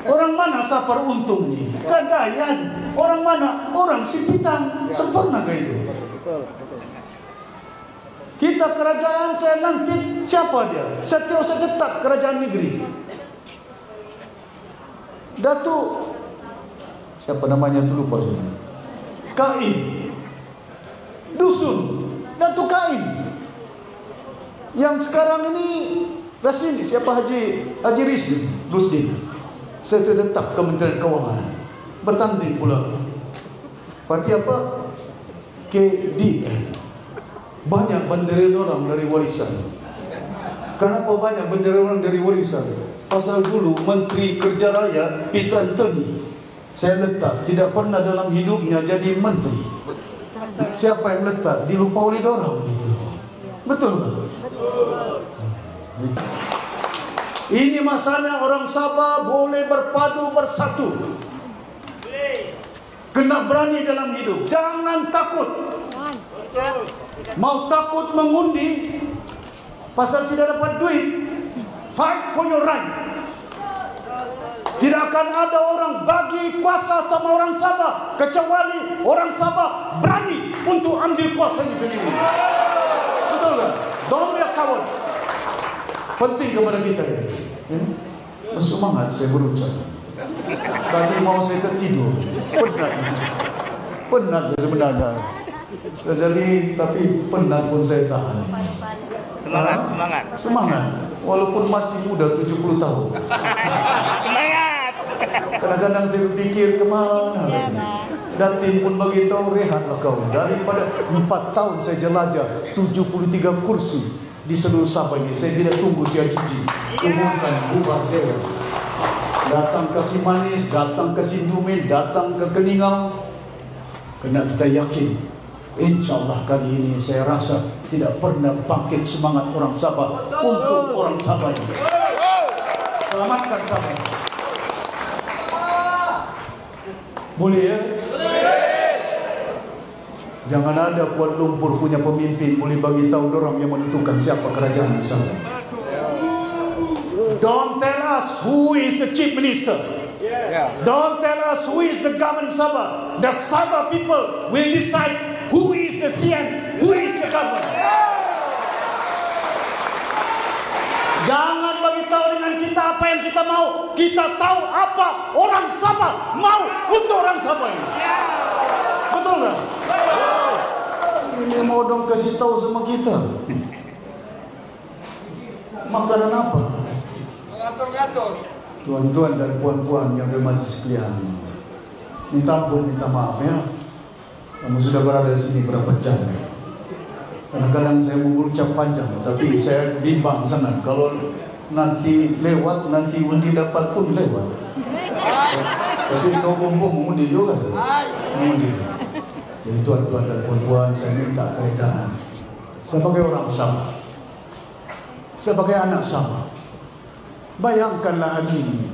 Orang mana Sapar untung ni? Kadayan. Orang mana? Orang Sipitang. Sempurna ke itu? Kita kerajaan saya nanti siapa dia? Setiap setetap kerajaan negeri. Datuk siapa namanya tu lupa sudah. Kaim. Dusun Datuk Kaim. Yang sekarang ini Rasini siapa Haji Rusdin. Saya tetap Kementerian Keuangan. Bertanding pula. Parti apa? KDN. Banyak bendera orang dari warisan. Kenapa banyak bendera orang dari warisan? Pasal dulu Menteri Kerja Raya Peter Anthony saya letak tidak pernah dalam hidupnya jadi menteri. Siapa yang letak? Dilupa oleh orang itu. Betul tak? Ini masanya orang Sabah boleh berpadu bersatu. Kena berani dalam hidup. Jangan takut. Mau takut mengundi pasal tidak dapat duit, fight for your right. Tidak akan ada orang bagi kuasa sama orang Sabah kecuali orang Sabah berani untuk ambil kuasa ini sendiri. Betul tak? Don't be a coward. Penting kepada kita ya. Semangat saya berucap. Tadi mau saya tertidur. Penat saya sebenarnya. Saya jadi tapi penat pun saya tahan. Semangat. Walaupun masih muda 70 tahun. Semangat. Kadang-kadang saya berpikir kemana. Datin pun beritahu rehatlah kau. Daripada 4 tahun saya jelajah 73 kursi di seluruh Sabah ini. Saya tidak tunggu si Ajiji. Umumkan bubar dewa. Datang ke Kimanis, datang ke Sindumen, datang ke Keningau. Kena kita yakin, insya-Allah kali ini saya rasa tidak pernah bangkit semangat orang Sabah untuk orang Sabah ini. Selamatkan Sabah. Boleh ya? Jangan ada Kuala Lumpur punya pemimpin boleh bagi tahu orang yang menentukan siapa kerajaan Sabah. Don't tell us who is the chief minister. Don't tell us who is the government Sabah. The Sabah people will decide who is the CM, who is the government. Jangan beritahu dengan kita apa yang kita mau. Kita tahu apa orang Sabah mau untuk orang Sabah ini. Betul tak? Ini mau dong kasih tahu sama kita. Makanan apa? Ngatur-ngatur. Tuan-tuan dan puan-puan yang bermajlis sekalian, minta ampun, minta maaf ya. Kamu sudah berada di sini berapa jam? Kadang-kadang saya mau berucap panjang, tapi saya bimbang sangat. Kalau nanti lewat, nanti undi dapat pun lewat. Tapi kau bombong mengundi juga. Mengundi. Jadi tuan-tuan dan puan-puan, saya minta keredaan. Sebagai orang Sabah, sebagai anak Sabah, bayangkanlah hari ini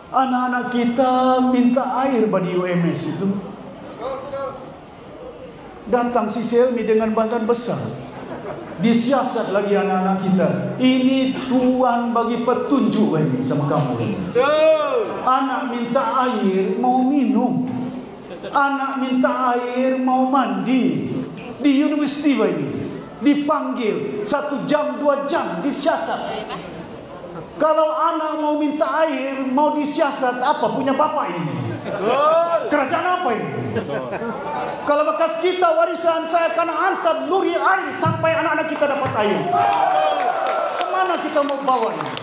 anak-anak kita minta air bagi UMS itu. Datang si Selmi dengan bantuan besar. Disiasat lagi anak-anak kita. Ini Tuhan bagi petunjuk ini sama kamu ini. Anak minta air mau minum. Anak minta air mau mandi. Di universiti ini dipanggil 1 jam 2 jam disiasat. Kalau anak mau minta air, mau disiasat, apa punya bapak ini? Kerajaan apa ini? Kalau bekas kita warisan, saya akan antar luri air sampai anak-anak kita dapat air. Kemana kita mau bawa ini?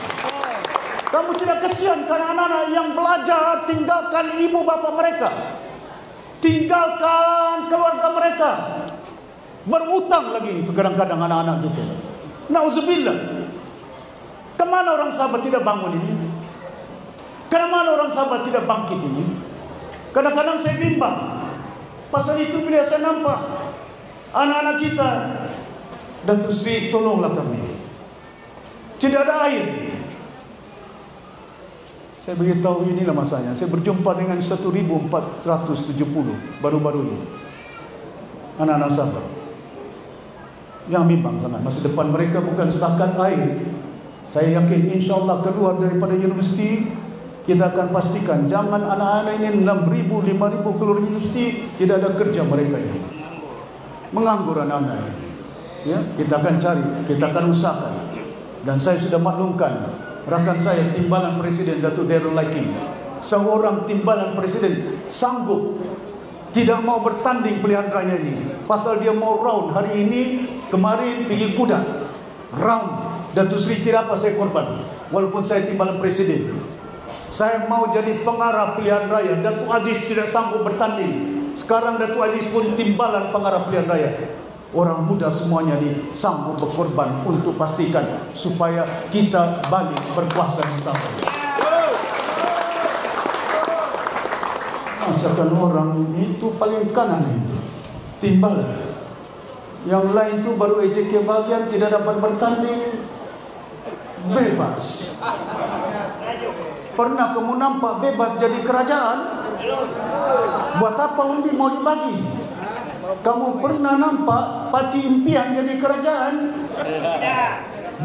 Kamu tidak kesian karena anak-anak yang belajar tinggalkan ibu bapak mereka, tinggalkan keluarga mereka, berutang lagi kadang-kadang anak-anak kita. Nauzubillah. Kemana orang Sabah tidak bangun ini? Kemana orang Sabah tidak bangkit ini? Kadang-kadang saya bimbang. Pasal itu bila saya nampak anak-anak kita, Datuk Sri tolonglah kami. Tidak ada air. Saya beritahu inilah masanya. Saya berjumpa dengan 1.470 baru-baru ini. Anak-anak Sabah. Yang bimbang sangat. Masa depan mereka bukan setakat air. Saya yakin insya Allah keluar daripada universiti, kita akan pastikan jangan anak-anak ini 6.000, 5.000 keluar universiti tidak ada kerja mereka ini. Menganggur anak-anak ini. Ya, kita akan cari, kita akan usahakan. Dan saya sudah maklumkan rakan saya timbalan Presiden Datuk Darul Laikin, seorang timbalan Presiden sanggup tidak mau bertanding pilihan raya ini. Pasal dia mau round hari ini, kemarin pergi kuda round. Datuk Sri tidak apa saya korban. Walaupun saya timbalan Presiden, saya mau jadi pengarah pilihan raya. Datuk Aziz tidak sanggup bertanding. Sekarang Datuk Aziz pun timbalan pengarah pilihan raya. Orang muda semuanya ini sanggup berkorban untuk pastikan supaya kita balik berkuasa bersama. Masakan orang itu paling kanan itu timbalan. Yang lain itu baru ejek bagian tidak dapat bertanding. bebas. Pernah kamu nampak bebas jadi kerajaan? Buat apa undi mau dibagi? Kamu pernah nampak parti impian jadi kerajaan?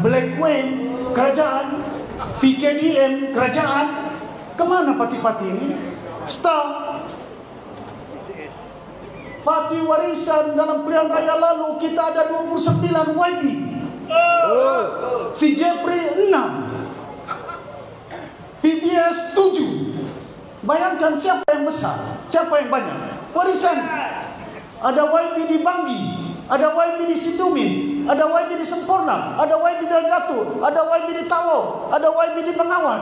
Black Queen kerajaan? PKDM kerajaan? Kemana parti-parti ini? Star. Parti warisan dalam pilihan raya lalu kita ada 29 YB. Si Jeffrey 6, PBS 7. Bayangkan siapa yang besar, siapa yang banyak. Warisan. Ada YB di Banggi, ada YB di Situmin, ada YB di Sempurna, ada YB di Datu, ada YB di Tawau, ada YB di Bengawan.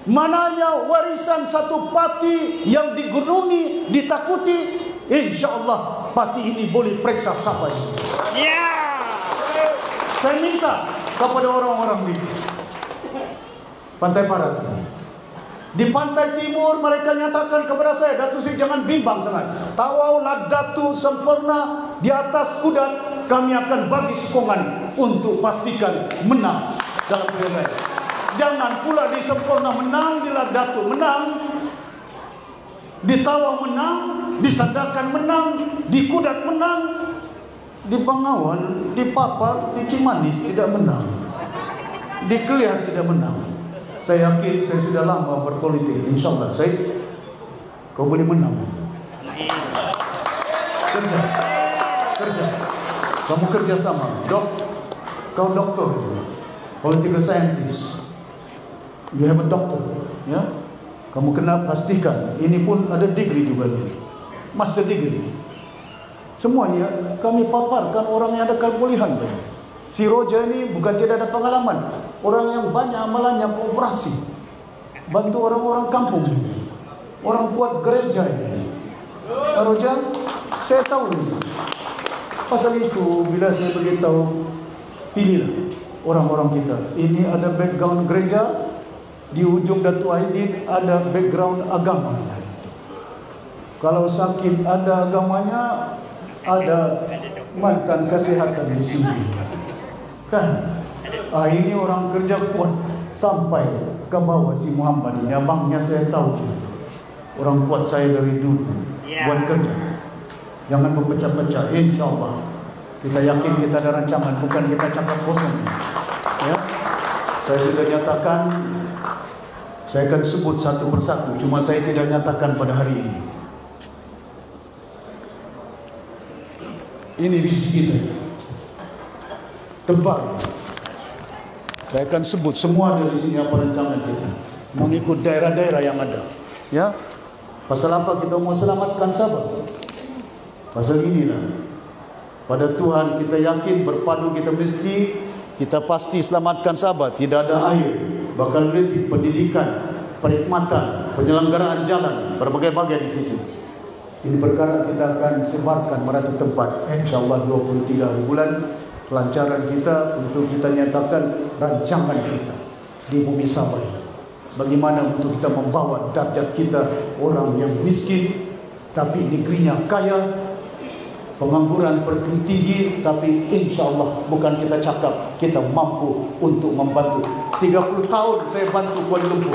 Mananya warisan satu parti yang diguruni, ditakuti. InsyaAllah parti ini boleh perintah sampai. Saya minta kepada orang-orang di Pantai Barat, di Pantai Timur mereka nyatakan kepada saya, Datuk Seri jangan bimbang sangat. Tawau, Datu, Sempurna di atas kuda, kami akan bagi sokongan untuk pastikan menang dalam pilihan raya. Jangan pula di Sempurna menang, di Datu menang, di Tawau menang, di Sandakan menang, di Kudat menang, di Bengawan, di Papar, di Cimanis tidak menang, di Kelias tidak menang. Saya yakin saya sudah lama berpolitik. InsyaAllah kau boleh menang. Kerja. Kamu kerja sama. Kau doktor, political scientist. You have a doctor, ya. Kamu kena pastikan. Ini pun ada degree juga nih, master degree. Semuanya kami paparkan orang yang ada kebolehan. Si Roja ini bukan tidak ada pengalaman, orang yang banyak amalannya kooperasi, bantu orang-orang kampung ini, orang kuat gereja ini. Roja, saya tahu ini. Pasal itu bila saya beritahu, pilihlah orang-orang kita. Ini ada background gereja, di ujung Datuk Aidin ada background agamanya. Kalau sakit ada agamanya, ada mantan kesehatan di sini. Kan? Ini orang kerja kuat sampai ke bawah si Muhammad ini. Abangnya saya tahu. Orang kuat saya dari dulu buat kerja. Jangan berpecah-pecah. InsyaAllah kita yakin kita ada rancangan, bukan kita cakap kosong. Ya? Saya sudah nyatakan. Saya akan sebut satu persatu, cuma saya tidak nyatakan pada hari ini. Ini visi kita, tebal. Saya akan sebut semua dari sini apa rancangan kita, mengikut daerah-daerah yang ada. Ya, pasal apa kita mau selamatkan Sabah? Pasal inilah. Pada Tuhan kita yakin, berpadu kita mesti, kita pasti selamatkan Sabah. Tidak ada air, bakal kritik, pendidikan, perkhidmatan, penyelenggaraan jalan, berbagai-bagai di situ. Ini perkara kita akan sebarkan merata tempat. InsyaAllah 23 hari bulan kelancaran kita untuk kita nyatakan rancangan kita di bumi Sabah. Bagaimana untuk kita membawa darjat kita, orang yang miskin tapi negerinya kaya, pengangguran tertinggi, tapi InsyaAllah bukan kita cakap, kita mampu untuk membantu. 30 tahun saya bantu Kuala Lumpur,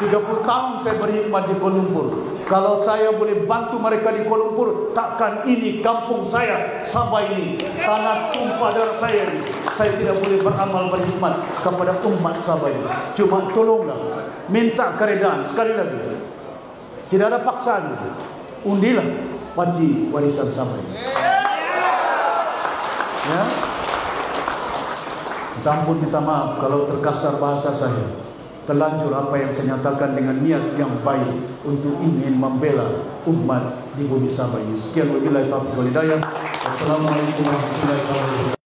30 tahun saya berkhidmat di Kuala Lumpur. Kalau saya boleh bantu mereka di Kuala Lumpur, takkan ini kampung saya, Sabah ini, tanah tumpah darah saya ini, saya tidak boleh beramal berkhidmat kepada umat Sabah ini. Cuma tolonglah, minta keredaan. Sekali lagi, tidak ada paksaan, undilah parti warisan Sabah ini. Ya, ampun, minta maaf kalau terkasar bahasa saya, terlanjur apa yang saya nyatakan dengan niat yang baik untuk ingin membela umat di bumi Sabah ini. Sekian wabillahi taufiq wal hidayah. Wassalamualaikum warahmatullahi wabarakatuh.